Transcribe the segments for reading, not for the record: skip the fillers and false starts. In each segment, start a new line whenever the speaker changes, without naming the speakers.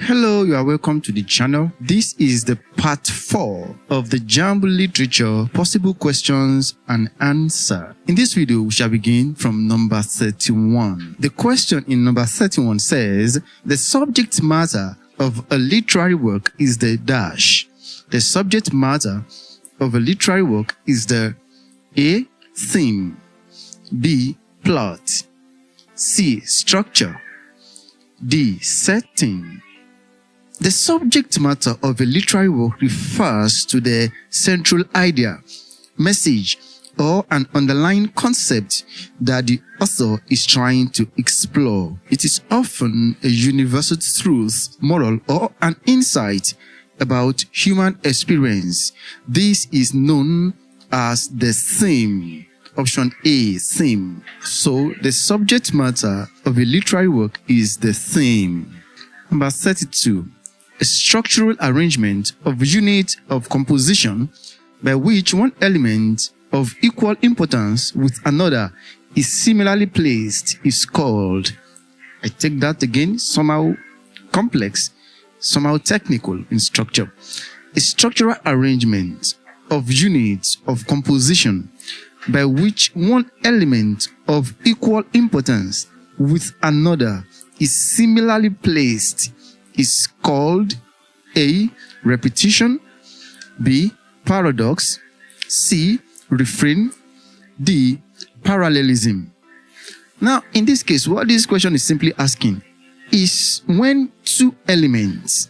Hello, you are welcome to the channel. This is the part 4 of the Jamb literature possible questions and answer. In this video, we shall begin from number 31. The question in number 31 says, the subject matter of a literary work is the dash. The subject matter of a literary work is the A. Theme, B. Plot, C. Structure, D. Setting. The subject matter of a literary work refers to the central idea, message, or an underlying concept that the author is trying to explore. It is often a universal truth, moral, or an insight about human experience. This is known as the theme. Option A, theme. So, the subject matter of a literary work is the theme. Number 32. A structural arrangement of units of composition by which one element of equal importance with another is similarly placed is called, I take that again, somehow complex, somehow technical in structure. A structural arrangement of units of composition by which one element of equal importance with another is similarly placed is called A. Repetition, B. Paradox, C. Refrain, D. Parallelism. Now, in this case, what this question is simply asking is when two elements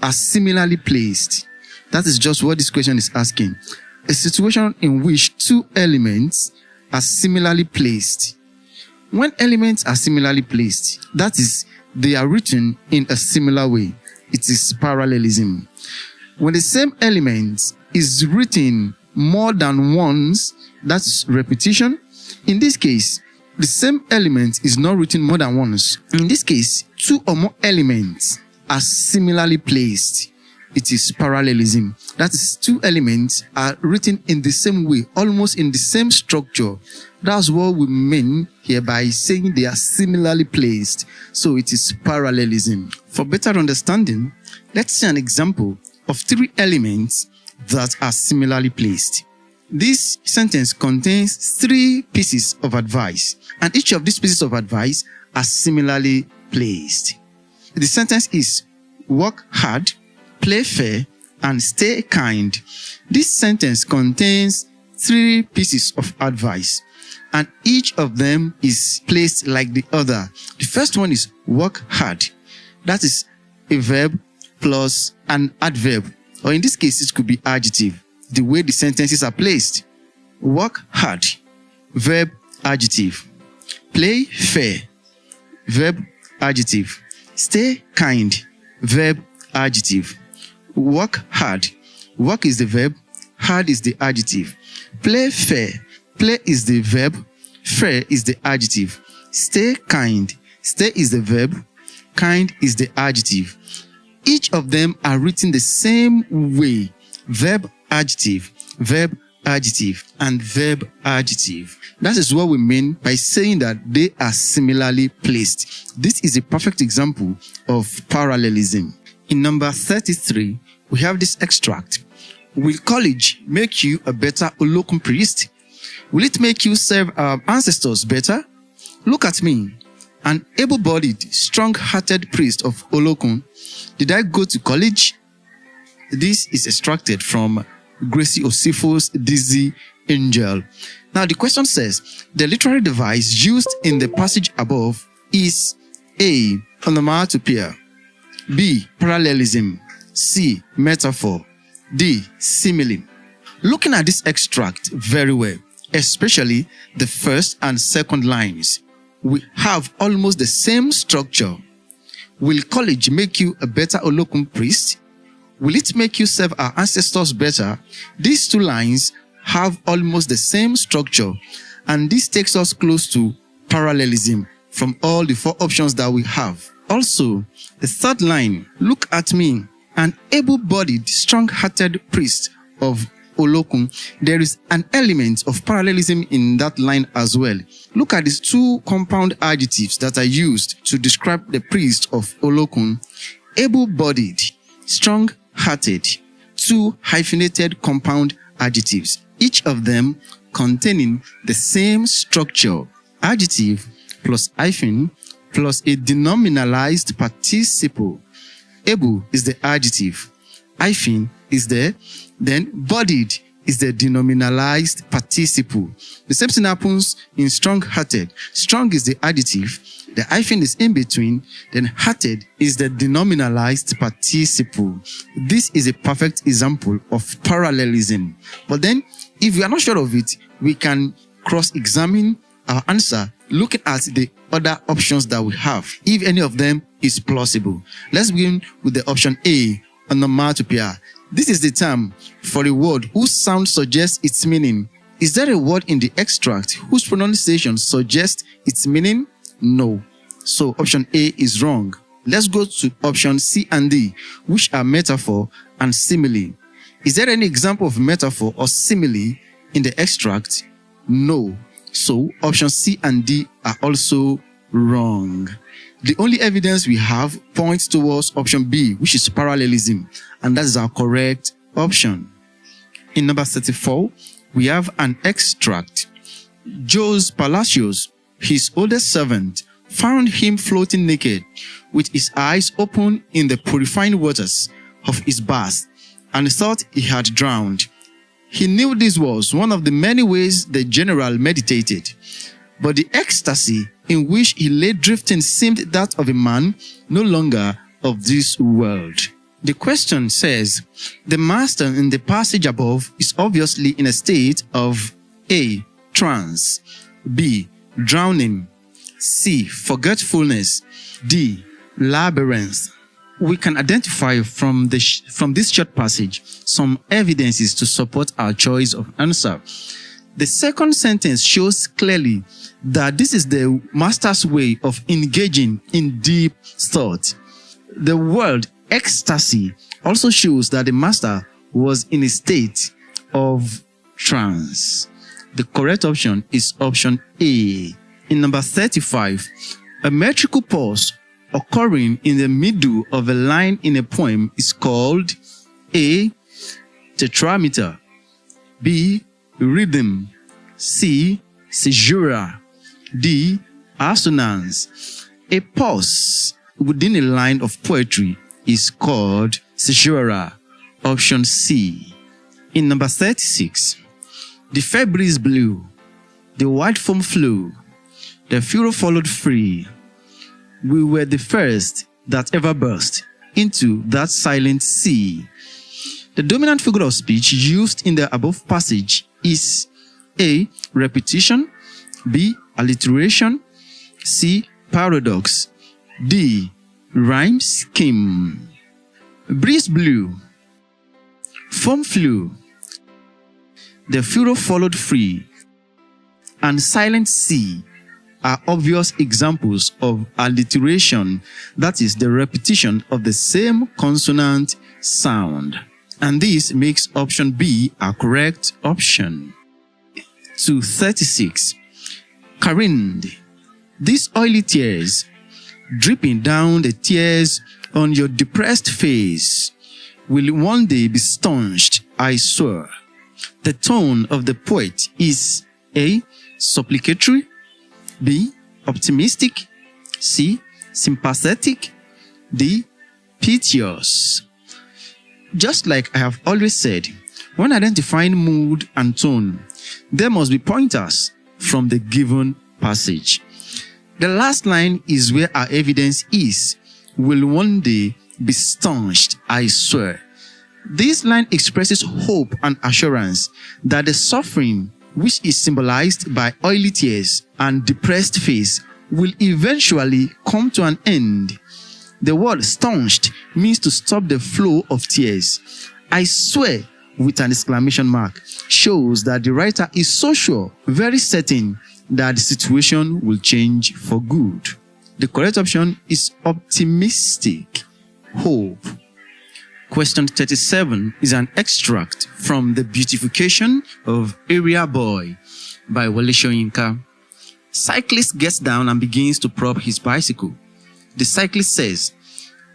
are similarly placed. That is just what this question is asking. A situation in which two elements are similarly placed. When elements are similarly placed, that is, they are written in a similar way. It is parallelism. When the same element is written more than once, that's repetition. In this case, the same element is not written more than once. In this case, two or more elements are similarly placed. It is parallelism. That is, two elements are written in the same way, almost in the same structure. That's what we mean here by saying they are similarly placed. So it is parallelism. For better understanding, let's see an example of three elements that are similarly placed. This sentence contains three pieces of advice, and each of these pieces of advice are similarly placed. The sentence is work hard, play fair, and stay kind. This sentence contains three pieces of advice, and each of them is placed like the other. The first one is work hard. That is a verb plus an adverb, or in this case, it could be adjective. The way the sentences are placed. Work hard, verb, adjective. Play fair, verb, adjective. Stay kind, verb, adjective. Work hard. Work is the verb, hard is the adjective. Play fair. Play is the verb, fair is the adjective. Stay kind. Stay is the verb, kind is the adjective. Each of them are written the same way. Verb, adjective, verb, adjective, and verb, adjective. That is what we mean by saying that they are similarly placed. This is a perfect example of parallelism. In number 33, we have this extract. Will college make you a better Olokun priest? Will it make you serve our ancestors better? Look at me, an able-bodied, strong-hearted priest of Olokun. Did I go to college? This is extracted from Gracie Osifo's Dizzy Angel. Now the question says, the literary device used in the passage above is A. Onomatopoeia, B. Parallelism, C. Metaphor, D. Simile. Looking at this extract very well, especially the first and second lines, we have almost the same structure. Will college make you a better Olokun priest? Will it make you serve our ancestors better? These two lines have almost the same structure, and this takes us close to parallelism from all the four options that we have. Also, the third line, look at me, an able-bodied, strong-hearted priest of Olokun. There is an element of parallelism in that line as well. Look at these two compound adjectives that are used to describe the priest of Olokun. able-bodied, strong-hearted, two hyphenated compound adjectives, each of them containing the same structure, adjective plus hyphen plus a denominalized participle. Able is the adjective, hyphen is the, then bodied is the denominalized participle. The same thing happens in strong-hearted. Strong is the adjective, the hyphen is in between, then hearted is the denominalized participle. This is a perfect example of parallelism. But then, if we are not sure of it, we can cross-examine our answer looking at the other options that we have, if any of them is plausible. Let's begin with the option A, onomatopoeia. This is the term for a word whose sound suggests its meaning. Is there a word in the extract whose pronunciation suggests its meaning? No. So option A is wrong. Let's go to option C and D, which are metaphor and simile. Is there any example of metaphor or simile in the extract? No. So option C and D are also wrong. The only evidence we have points towards option B, which is parallelism, and that is our correct option. In number 34, we have an extract. Jose Palacios, his oldest servant, found him floating naked, with his eyes open in the purifying waters of his bath, and thought he had drowned. He knew this was one of the many ways the general meditated, but the ecstasy in which he lay drifting seemed that of a man no longer of this world. The question says, the master in the passage above is obviously in a state of A. Trance, B. Drowning, C. Forgetfulness, D. Labyrinth. We can identify from this short passage some evidences to support our choice of answer. The second sentence shows clearly that this is the master's way of engaging in deep thought. The word ecstasy also shows that the master was in a state of trance. The correct option is option A. In number 35, a metrical pause occurring in the middle of a line in a poem is called A. Tetrameter, B. Rhythm, C. Caesura, D. Assonance. A pause within a line of poetry is called caesura, option C. In number 36, the fair breeze blew, the white foam flew, the furrow followed free. We were the first that ever burst into that silent sea. The dominant figure of speech used in the above passage is A. Repetition, B. Alliteration, C. Paradox, D. Rhyme scheme. Breeze blew, foam flew, the furrow followed free, and silent sea are obvious examples of alliteration, that is the repetition of the same consonant sound. And this makes option B a correct option. To 36. Careened, these oily tears, dripping down the tears on your depressed face, will one day be staunched, I swear. The tone of the poet is A. Supplicatory, B. Optimistic, C. Sympathetic, D. Piteous. Just like I have always said, when identifying mood and tone, there must be pointers from the given passage. The last line is where our evidence is, will one day be staunched, I swear. This line expresses hope and assurance that the suffering, which is symbolized by oily tears and depressed face, will eventually come to an end. The word staunched means to stop the flow of tears. I swear, with an exclamation mark, shows that the writer is so sure, very certain, that the situation will change for good. The correct option is optimistic, hope. Question 37 is an extract from The Beautification of Area Boy by Wole Soyinka. Cyclist gets down and begins to prop his bicycle. The cyclist says,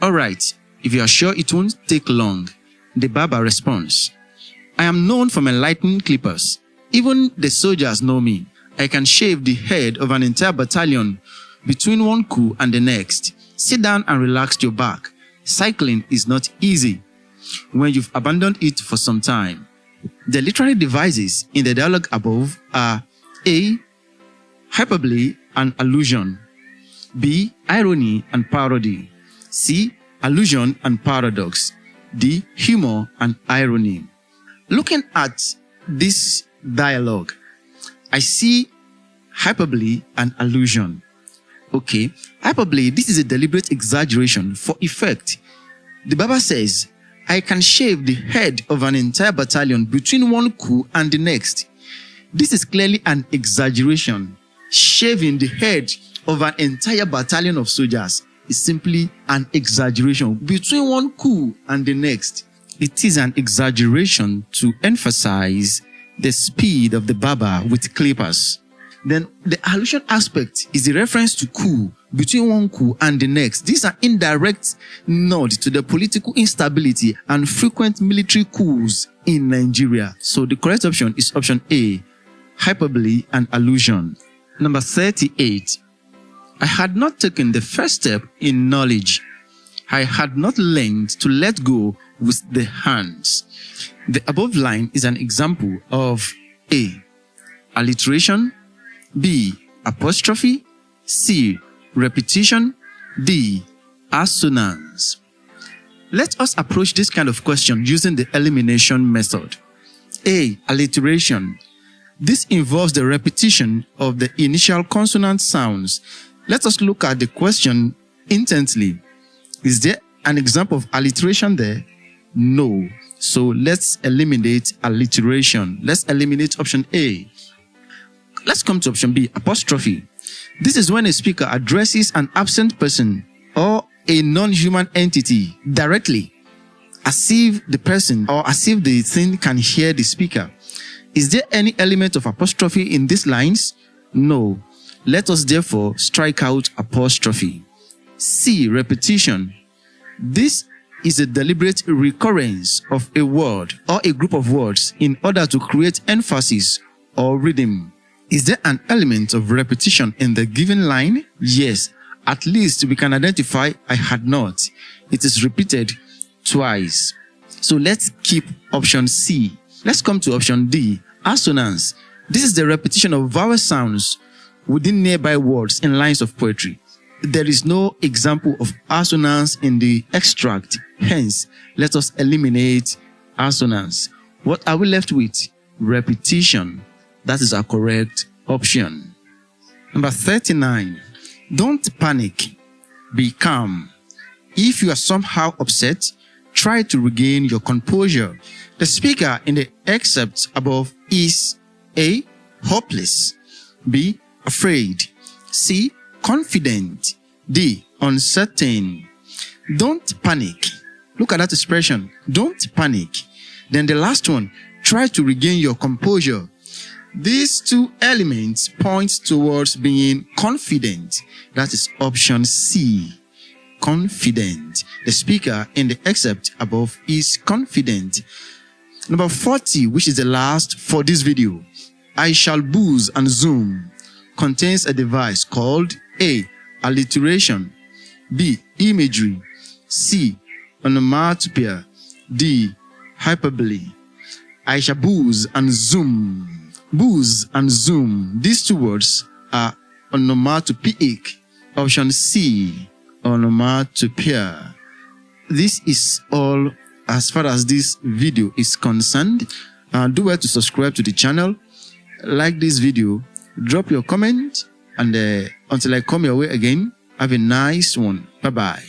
"All right, If you are sure it won't take long, the barber responds, I am known for my lightning clippers. Even the soldiers know me. I can shave the head of an entire battalion between one coup and the next. Sit down and relax your back. Cycling is not easy when you've abandoned it for some time. The literary devices in the dialogue above are A. Hyperbole and allusion, B. Irony and parody, C. Allusion and paradox, D. Humor and irony. Looking at this dialogue, I see hyperbole and allusion. Okay, hyperbole, this is a deliberate exaggeration for effect. The barber says, I can shave the head of an entire battalion between one coup and the next. This is clearly an exaggeration. Shaving the head of an entire battalion of soldiers is simply an exaggeration between one coup and the next. It is an exaggeration to emphasize the speed of the barber with clippers. Then the allusion aspect is a reference to coup, between one coup and the next. These are indirect nod to the political instability and frequent military coups in Nigeria. So the correct option is option A, hyperbole and allusion. Number 38. I had not taken the first step in knowledge. I had not learned to let go with the hands. The above line is an example of A, alliteration, B, apostrophe, C, repetition, D, assonance. Let us approach this kind of question using the elimination method. A, alliteration. This involves the repetition of the initial consonant sounds. Let us look at the question intently. Is there an example of alliteration there? No. So let's eliminate alliteration. Let's eliminate option A. Let's come to option B, apostrophe. This is when a speaker addresses an absent person or a non-human entity directly, as if the person or as if the thing can hear the speaker. Is there any element of apostrophe in these lines? No. Let us therefore strike out apostrophe. C, repetition. This is a deliberate recurrence of a word or a group of words in order to create emphasis or rhythm. Is there an element of repetition in the given line? Yes. At least we can identify I had not. It is repeated twice. So let's keep option C. Let's come to option D, assonance. This is the repetition of vowel sounds within nearby words in lines of poetry. There is no example of assonance in the extract. Hence, let us eliminate assonance. What are we left with? Repetition. That is our correct option. Number 39. Don't panic. Be calm. If you are somehow upset, try to regain your composure. The speaker in the excerpt above is A, hopeless, B, afraid, C, confident, D, uncertain. Don't panic. Look at that expression. Don't panic. Then the last one, try to regain your composure. These two elements point towards being confident. That is option C, confident. The speaker in the excerpt above is confident. Number 40, which is the last for this video, I shall booze and zoom, contains a device called A, alliteration, B, imagery, C, onomatopoeia, D, hyperbole. I shall booze and zoom. Booze and zoom. These two words are onomatopoeic. Option C, onomatopoeia. This is all as far as this video is concerned. Do well to subscribe to the channel, like this video, drop your comment, and until I come your way again, have a nice one. Bye-bye.